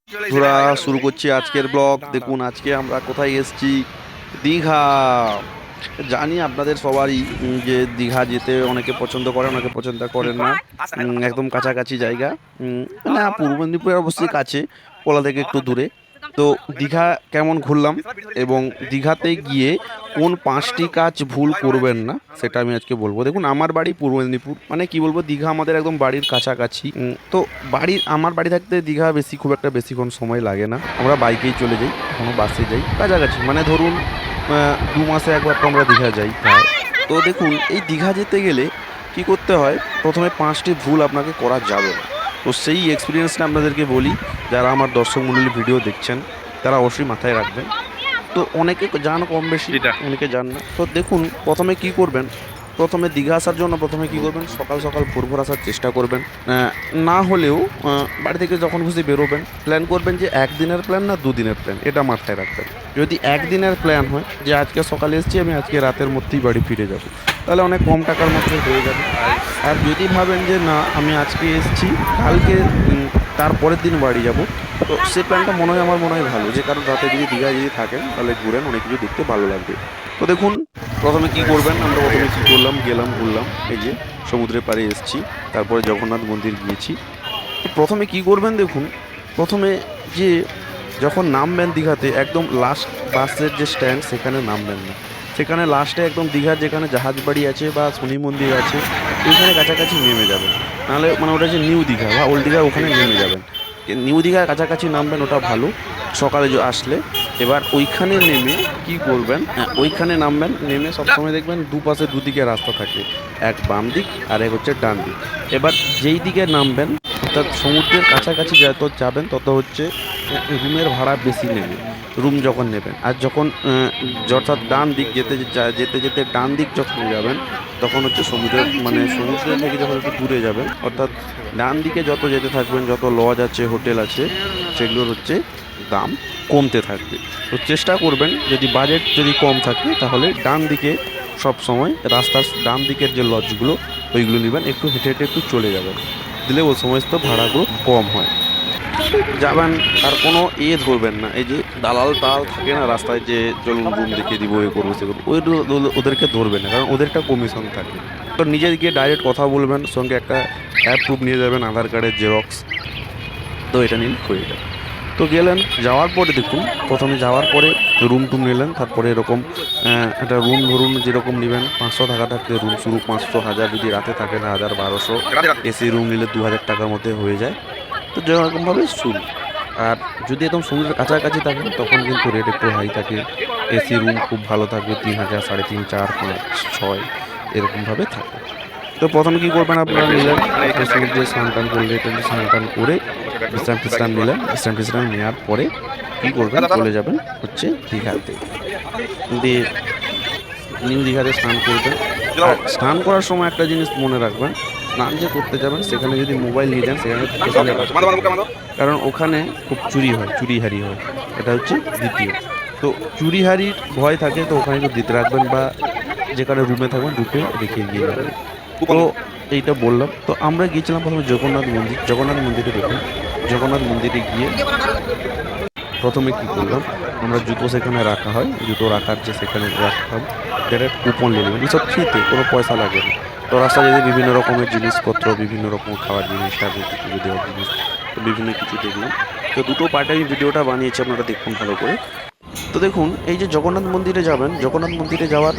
ঘোরা শুরু করছি আজকের ব্লগ। দেখুন আজকে আমরা কোথায় এসেছি, দীঘা। জানি আপনাদের সবারই যে দীঘা যেতে অনেকে পছন্দ করেন, অনেকে পছন্দ করেন না। একদম কাছাকাছি জায়গা। না, পূর্ব মেদিনীপুরের অবশ্যই কাছে, কোলা থেকে একটু দূরে। তো দীঘা কেমন ঘুরলাম এবং দীঘাতে গিয়ে কোন 5টি কাজ ভুল করবেন না সেটা আমি আজকে বলবো। দেখুন, আমার বাড়ি পূর্ব মেদিনীপুর, মানে কি বলবো, দীঘা আমাদের একদম বাড়ির কাছাকাছি। তো আমার বাড়ি থাকতে দীঘা খুব একটা বেশিক্ষণ সময় লাগে না। আমরা বাইকেই চলে যাই, কখনো বাসে যাই, কাছাকাছি। মানে ধরুন 2 মাসে একবার তো আমরা দীঘা যাই প্রায়। তো দেখুন, এই দীঘা যেতে গেলে কি করতে হয়, প্রথমে 5টি ভুল আপনাকে করা যাবে না। তো সেই এক্সপিরিয়েন্সটা আপনাদেরকে বলি, যারা আমার দর্শক মণ্ডলী ভিডিও দেখছেন তারা অবশ্যই মাথায় রাখবেন। তো অনেকে যান কম বেশি, অনেকে যান না। তো দেখুন, প্রথমে কি করবেন, প্রথমে দীঘা আসার জন্য প্রথমে কি করবেন, সকাল সকাল ভোর ভোর আসার চেষ্টা করবেন। না হলেও বাড়ি থেকে যখন খুশি বেরোবেন, প্ল্যান করবেন যে 1 দিনের প্ল্যান না 2 দিনের প্ল্যান, এটা মাথায় রাখবেন। যদি 1 দিনের প্ল্যান হয় যে আজকে সকালে এসেছি, আমি আজকে রাতের মধ্যেই বাড়ি ফিরে যাব, তাহলে অনেক কম টাকার মধ্যে হয়ে যাবে। আর যদি ভাবেন যে না, আমি আজকে এসেছি, কালকে তারপরের দিন বাড়ি যাব, তো সেই প্ল্যানটা আমার মনে হয় ভালো। যে কারণ রাতে যদি দীঘায় যদি থাকেন তাহলে ঘুরেন, অনেক কিছু দেখতে ভালো লাগবে। তো দেখুন, প্রথমে কি করবেন, আমরা প্রথমে কি করলাম, গেলাম ঘুরলাম, এই যে সমুদ্রের পাড়ে এসেছি, তারপরে জগন্নাথ মন্দির গিয়েছি। তো প্রথমে কি করবেন দেখুন, প্রথমে যে যখন নামবেন দীঘাতে, একদম লাস্ট বাসের যে স্ট্যান্ড সেখানে নামবেন না। সেখানে লাস্টে একদম দীঘার যেখানে জাহাজ বাড়ি আছে বা শনি মন্দির আছে, ওইখানে কাছাকাছি নেমে যাবেন। নাহলে মানে ওটা যে নিউ দীঘা বা ওল্ড দীঘা, ওখানে নেমে যাবেন। নিউ দীঘার কাছাকাছি নামবেন, ওটা ভালো। সকালে আসলে এবার ওইখানে নেমে কি করবেন, ওইখানে নামবেন, নেমে সবসময় দেখবেন দুপাশে দুদিকে রাস্তা থাকে, এক বাম দিক আর এক হচ্ছে ডান দিক। এবার যেই দিকে নামবেন, অর্থাৎ সমুদ্রের কাছাকাছি যত যাবেন তত হচ্ছে রুমের ভাড়া বেশি নেবে, রুম যখন নেবেন। আর যখন অর্থাৎ ডান দিক যেতে যেতে যেতে ডান দিক যখন যাবেন, তখন হচ্ছে সমুদ্র থেকে যখন একটু দূরে যাবেন, অর্থাৎ ডান দিকে যত যেতে থাকবেন, যত লজ আছে, হোটেল আছে, সেগুলোর হচ্ছে দাম কমতে থাকবে। তো চেষ্টা করবেন, যদি কম থাকে তাহলে ডান দিকে সব সময় রাস্তার ডান দিকের যে লজগুলো ওইগুলো নেবেন, একটু হেঁটে হেঁটে একটু চলে যাবেন, দিলে ওই সমস্ত ভাড়াগুলো কম হয়। যাবেন, আর কোনো ধরবেন না, এই যে দালাল টাল থাকে না রাস্তায়, যে চলুন রুম দেখিয়ে দিব, এ করবো সে করবো, ওদেরকে ধরবেন না, কারণ ওদের একটা কমিশন থাকে। তো নিজে গিয়ে ডাইরেক্ট কথা বলবেন, সঙ্গে একটা অ্যাপ প্রুফ নিয়ে যাবেন, আধার কার্ডের জেরক্স। তো এটা নিন হয়ে যাবে। তো গেলেন, যাওয়ার পরে দেখুন, প্রথমে যাওয়ার পরে রুম টুম নিলেন, তারপরে এরকম একটা রুম ধরুন যেরকম নেবেন, 500 টাকা থাকতে রুম শুরু, 500, 1000, যদি রাতে থাকেন 1000, 1200। এসি রুম নিলে 2000 টাকার মধ্যে হয়ে যায়। তো যেরকমভাবে শুরু। আর যদি একদম সমুদ্রের কাছাকাছি থাকেন তখন কিন্তু রেট একটু হাই থাকে। এসি রুম খুব ভালো থাকবে, 3000, 3.5, 4, 5, 6 এরকমভাবে থাকে। তো প্রথমে কি করবেন, আপনারা নিলেন, একটু সমুদ্রে স্নান টান করলে, একটু স্নান টান করে বিশ্রাম টিশ্রাম নিলেন। বিশ্রাম টিশ্রাম নেওয়ার পরে কি করবেন, চলে যাবেন হচ্ছে দীঘাতে। দিয়ে নিউ দীঘাতে স্নান করবেন। আর স্নান করার সময় একটা জিনিস মনে রাখবেন, স্নান যে করতে যাবেন সেখানে যদি মোবাইল নিয়ে যান, সেখানে পেছনে রাখবেন। কারণ ওখানে খুব চুরিহারি হয়, এটা হচ্ছে দ্বিতীয়। তো চুরিহারির ভয় থাকে, তো ওখানে একটু দিতে রাখবেন, বা যেখানে রুমে থাকবেন রুমে রেখে গিয়ে যাবেন। তো এইটা বললাম। তো আমরা গিয়েছিলাম প্রথমে জগন্নাথ মন্দিরে। দেখুন, জগন্নাথ মন্দিরে গিয়ে প্রথমে কি করলাম, আমরা জুতো সেখানে রাখা হয়, জুতো রাখার যে সেখানে রাখতাম, যেটা কুপন নিয়ে নেবেন, এসব ফ্রিতে, কোনো পয়সা লাগে না। তো রাস্তায় যদি বিভিন্ন রকমের জিনিসপত্র, বিভিন্ন রকম খাওয়ার জিনিস, তারপর পুজো দেওয়ার জিনিস, তো বিভিন্ন কিছু দেখলাম। তো দুটো পার্টে আমি ভিডিওটা বানিয়েছি, আপনারা দেখুন ভালো করে। তো দেখুন, এই যে জগন্নাথ মন্দিরে যাবেন, জগন্নাথ মন্দিরে যাওয়ার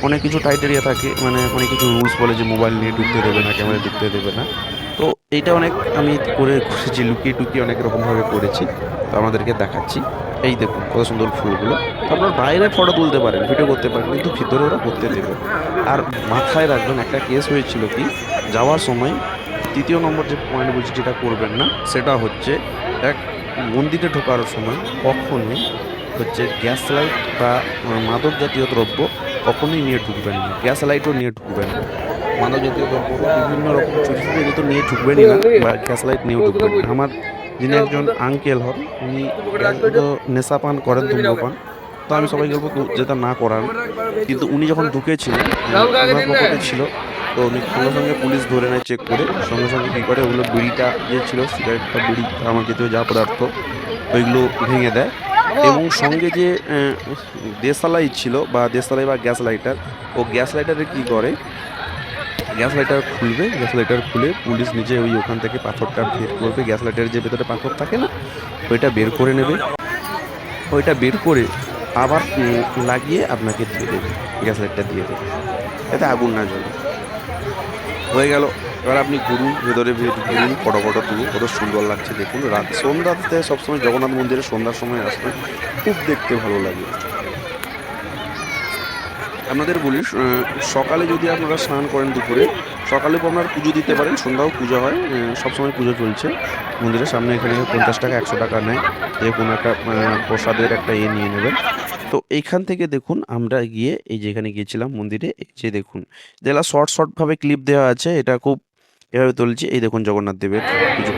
অনেক কিছু ক্রাইটেরিয়া থাকে, মানে অনেক কিছু রুলস বলে যে মোবাইল নিয়ে ঢুকতে দেবে না, ক্যামেরা ঢুকতে দেবে না। তো এইটা অনেক আমি করেছি, লুকিয়ে টুকিয়ে অনেক রকমভাবে করেছি। তো আমাদেরকে দেখাচ্ছি, এই দেখুন কত সুন্দর ফুলগুলো। তো আপনার বাইরে ফটো তুলতে পারেন, ভিডিও করতে পারেন, কিন্তু ভিতরে ওরা করতে দেবে না। আর মাথায় রাখবেন, একটা কেস হয়েছিল কি, যাওয়ার সময় 3য় নম্বর যে পয়েন্ট বলছি যেটা করবেন না, সেটা হচ্ছে এক মন্দিরে ঢোকার সময় কখনোই হচ্ছে গ্যাস লাইট বা মাদক জাতীয় দ্রব্য কখনোই নিয়ে ঢুকবেন না, গ্যাস লাইটও নিয়ে ঢুকবেন না। মাদক জাতীয় দ্রব্য বা বিভিন্ন রকম চুরি চুরি তো নিয়ে ঢুকবেনই না, বা গ্যাস লাইট নিয়েও ঢুকবেন না। আমার যিনি একজন আঙ্কেল হন, উনি তো নেশা পান করেন, ধূম্রপান। তো আমি সবাইকে বলবো যেটা না করান, কিন্তু উনি যখন ঢুকেছিলেন, ওনার পকেটে ছিল। তো উনি সঙ্গে সঙ্গে পুলিশ ধরে নেয় চেক করে, সঙ্গে সঙ্গে কী করে, ওগুলো বিড়িটা যে ছিল, সিগারেট বা বিড়ি, আমার জাতীয় যা পদার্থ, ওইগুলো ভেঙে দেয়। এবং সঙ্গে যে দেশালাই ছিল বা দেশালাই বা গ্যাস লাইটার, ও গ্যাস লাইটারে কী করে, গ্যাস লাইটার খুলবে, গ্যাস লাইটার খুলে পুলিশ নিজে ওই ওখান থেকে পাথরটা বের করবে, গ্যাস লাইটারের যে ভেতরে পাথর থাকে না, ওইটা বের করে নেবে, ওইটা বের করে আবার লাগিয়ে আপনাকে দিয়ে দেবে, গ্যাস লাইটটা দিয়ে দেবে, এতে আগুন না জ্বলে। হয়ে গেল। এবার আপনি ঘুরুন, ভেতরে ঘুরুন, ফটো ফটো তুলুন, কত সুন্দর লাগছে দেখুন। রাত সন্ধ্যাতে সবসময় জগন্নাথ মন্দিরে সন্ধ্যার সময় আসবেন, খুব দেখতে ভালো লাগে। আপনাদের বলি, সকালে যদি আপনারা স্নান করেন দুপুরে, সকালেও আপনারা পুজো দিতে পারেন, সন্ধ্যাও পুজো হয়, সবসময় পুজো চলছে মন্দিরের সামনে। এখানে 50 টাকা 100 টাকা নেয়, যে কোনো একটা প্রসাদের একটা নিয়ে নেবেন। তো এইখান থেকে দেখুন আমরা গিয়ে এই যেখানে গিয়েছিলাম মন্দিরে, এই যে দেখুন যেগুলা শর্ট শর্ট ভাবে ক্লিপ দেওয়া আছে, এটা খুব এভাবে তুলছি। এই দেখুন জগন্নাথ দেবের পুজো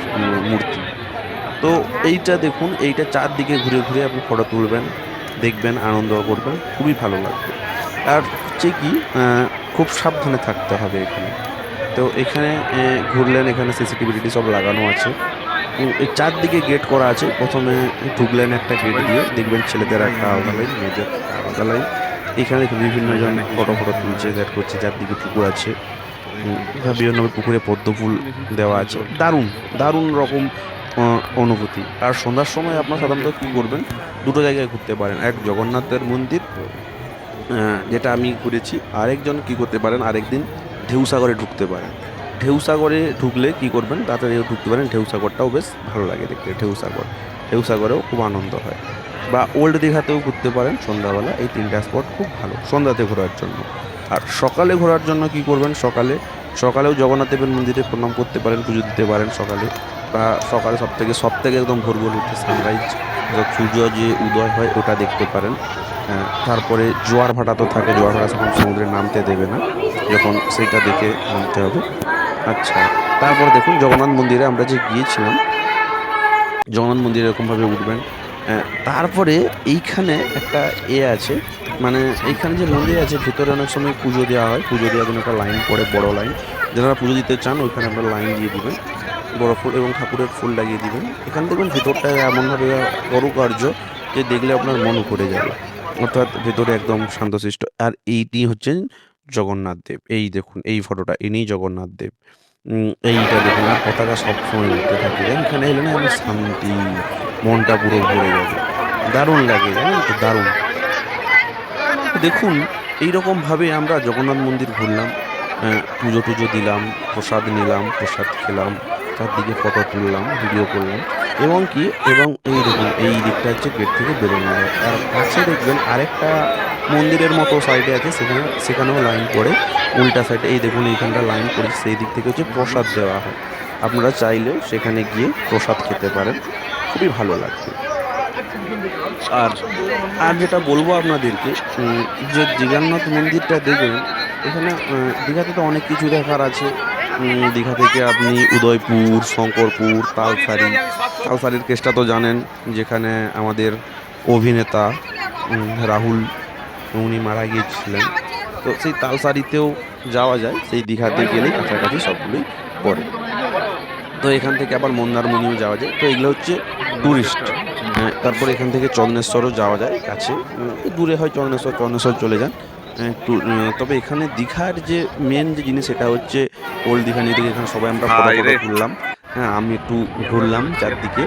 মূর্তি। তো এইটা দেখুন, এইটা চারদিকে ঘুরে ঘুরে আপনি ফটো তুলবেন, দেখবেন, আনন্দ করবেন, খুবই ভালো লাগবে। আর হচ্ছে কি, খুব সাবধানে থাকতে হবে এখানে। তো এখানে ঘুরলেন, এখানে সিসিটিভিটি সব লাগানো আছে। এই চারদিকে গেট করা আছে। প্রথমে ঢুকলেন একটা গেট দিয়ে, দেখবেন ছেলেদের একটা আলাদা লাইন, মেয়েদের আলাদা লাইন। এখানে দেখুন বিভিন্ন জন ফটো ফটো তুলছে, দ্যাট করছে, চারদিকে পুকুর আছে। বিভিন্ন পুকুরে পদ্ম ফুল দেওয়া আছে, দারুণ দারুণ রকম অনুভূতি। আর সন্ধ্যার সময় আপনার সাধারণত কী করবেন, দুটো জায়গায় ঘুরতে পারেন। এক জগন্নাথের মন্দির, যেটা আমি ঘুরেছি। আরেকজন কি করতে পারেন, আরেকদিন ঢেউসাগরে ঢুকতে পারেন। ঢেউসাগরে ঢুকলে কি করবেন, তাড়াতাড়ি ঢুকতে পারেন। ঢেউসাগরটাও বেশ ভালো লাগে দেখতে, ঢেউসাগরেও খুব আনন্দ হয়। বা ওল্ড দীঘাতেও ঘুরতে পারেন সন্ধ্যাবেলা। এই তিনটা স্পট খুব ভালো সন্ধ্যাতে ঘোরার জন্য। আর সকালে ঘোরার জন্য কি করবেন, সকালেও জগন্নাথ দেবের মন্দিরে প্রণাম করতে পারেন, পুজো দিতে পারেন সকালে। বা সকালে সব থেকে একদম ভোর ভোর উঠে সানরাইজ, সূর্য যে উদয় হয় ওটা দেখতে পারেন। তারপরে জোয়ার ভাটা তো থাকে, জোয়ার ভাটা যখন সমুদ্রে নামতে দেবে না, যখন সেইটা দেখে নামতে হবে। আচ্ছা, তারপরে দেখুন জগন্নাথ মন্দিরে আমরা যে গিয়েছিলাম, জগন্নাথ মন্দিরে এরকমভাবে উঠবেন। তারপরে এইখানে একটা আছে, মানে এইখানে যে মন্দির আছে, ভেতরে অনেক সময় পুজো দেওয়া হয়, পুজো দেওয়ার জন্য একটা লাইন পড়ে, বড় লাইন। যারা পুজো দিতে চান ওইখানে আপনারা লাইন দিয়ে দিবেন, বড় ফুল এবং ঠাকুরের ফুল লাগিয়ে দিবেন। এখানে দেখবেন ভেতরটা এমনভাবে কারুকার্য যে দেখলে আপনার মন ভরে যাবে, অর্থাৎ ভেতরে একদম শান্তশিষ্ট। আর এইটি হচ্ছেন জগন্নাথ দেব। এই দেখুন এই ফটোটা, ইনি জগন্নাথ দেব। এইটা দেখুন, আর পতাকা সবসময় উঠতে থাকে। এখানে এলে না আমার শান্তি, মনটা পুরো ভরে যাবে, দারুণ লাগে, জানেন তো, দারুণ। দেখুন এইরকমভাবে আমরা জগন্নাথ মন্দির ঘুরলাম, পুজো টুজো দিলাম, প্রসাদ নিলাম, প্রসাদ খেলাম, চারদিকে ফটো তুললাম, ভিডিও করলাম। এবং এই দেখুন এই দিকটা হচ্ছে গেট থেকে বেরোনো যায়। আর কাছে দেখবেন আরেকটা মন্দিরের মতো সাইডে আছে, সেখানেও লাইন পড়ে উল্টা সাইডে। এই দেখুন এইখানটা লাইন পড়ে, সেই দিক থেকে হচ্ছে প্রসাদ দেওয়া হয়। আপনারা চাইলেও সেখানে গিয়ে প্রসাদ খেতে পারেন, খুবই ভালো লাগবে। আর আর যেটা বলবো আপনাদেরকে, যে দীঘানাথ মন্দিরটা দেখবেন, এখানে দীঘাতে তো অনেক কিছু দেখার আছে। দীঘা থেকে আপনি উদয়পুর, শঙ্করপুর, তালসারির কেসটা তো জানেন, যেখানে আমাদের অভিনেতা রাহুল, উনি মারা গিয়েছিলেন। তো সেই তালসারিতেও যাওয়া যায়, সেই দীঘাতে গেলেই কাছাকাছি সবগুলোই পড়ে। তো এখান থেকে আবার মন্দারমণিও যাওয়া যায়। তো এগুলো হচ্ছে ট্যুরিস্ট। তারপরে এখান থেকে চন্দনেশ্বরও যাওয়া যায় কাছে, দূরে হয় চন্দনেশ্বর চলে যান একটু। তবে এখানে দীঘার যে মেন যে জিনিস, সেটা হচ্ছে ওল্ড দীঘা। নিয়ে থেকে এখানে সবাই আমরা ফটো ফটো তুললাম। হ্যাঁ, আমি একটু ঘুরলাম চারদিকে।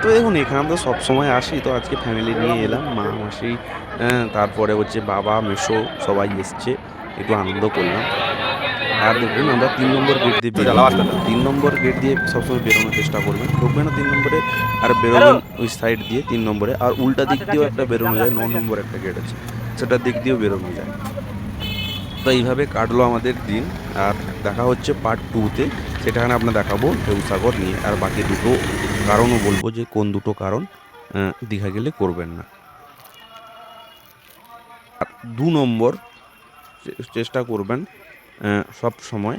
তো দেখুন এখানে আমরা সব সময় আসি, তো আজকে ফ্যামিলি নিয়ে এলাম, মা মাসি, তারপরে হচ্ছে বাবা মেসো সবাই এসছে, একটু আনন্দ করলাম। আর দেখুন আমরা 3 নম্বর গেট দিয়ে বেরোবো। 3 নম্বর গেট দিয়ে সবসময় বেরোনোর চেষ্টা করবেন, ঢুকবেন না 3 নম্বরে, আর বেরোবেন ওই সাইড দিয়ে 3 নম্বরে। আর উল্টা দিক দিয়েও একটা বেরোনো যায়, 9 নম্বর একটা গেট আছে, সেটার দিক দিয়েও বেরোনো যায়। তো এইভাবে কাটলো আমাদের দিন। আর দেখা হচ্ছে পার্ট 2-তে, সেটাখানে আপনার দেখাবো ঢেউসাগর নিয়ে। আর বাকি দুটো কারণও বলবো, যে কোন দুটো কারণ দীঘা গেলে করবেন না। আর 2 নম্বর, চেষ্টা করবেন সব সময়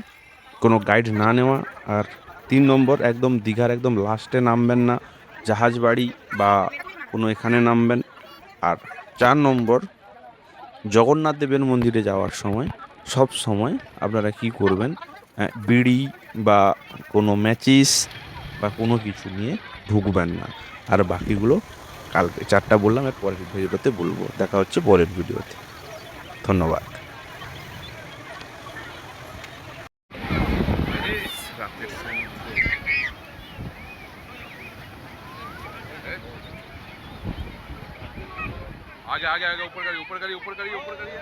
কোনো গাইড না নেওয়া। আর 3 নম্বর, একদম দীঘার একদম লাস্টে নামবেন না, জাহাজ বাড়ি বা কোনো এখানে নামবেন। আর 4 নম্বর, জগন্নাথ দেবের মন্দিরে যাওয়ার সময় সব সময় আপনারা কি করবেন, বিড়ি বা কোনো ম্যাচিস বা কোনো কিছু নিয়ে ঢুকবেন না। আর বাকিগুলো কালকে 4টা বললাম, এর পরের ভিডিওতে বলবো। দেখা হচ্ছে পরের ভিডিওতে। ধন্যবাদ। রাতের সমুদ্রে आगे आगे आगे ऊपर करिए ऊपर करिए ऊपर करिए ऊपर करिए।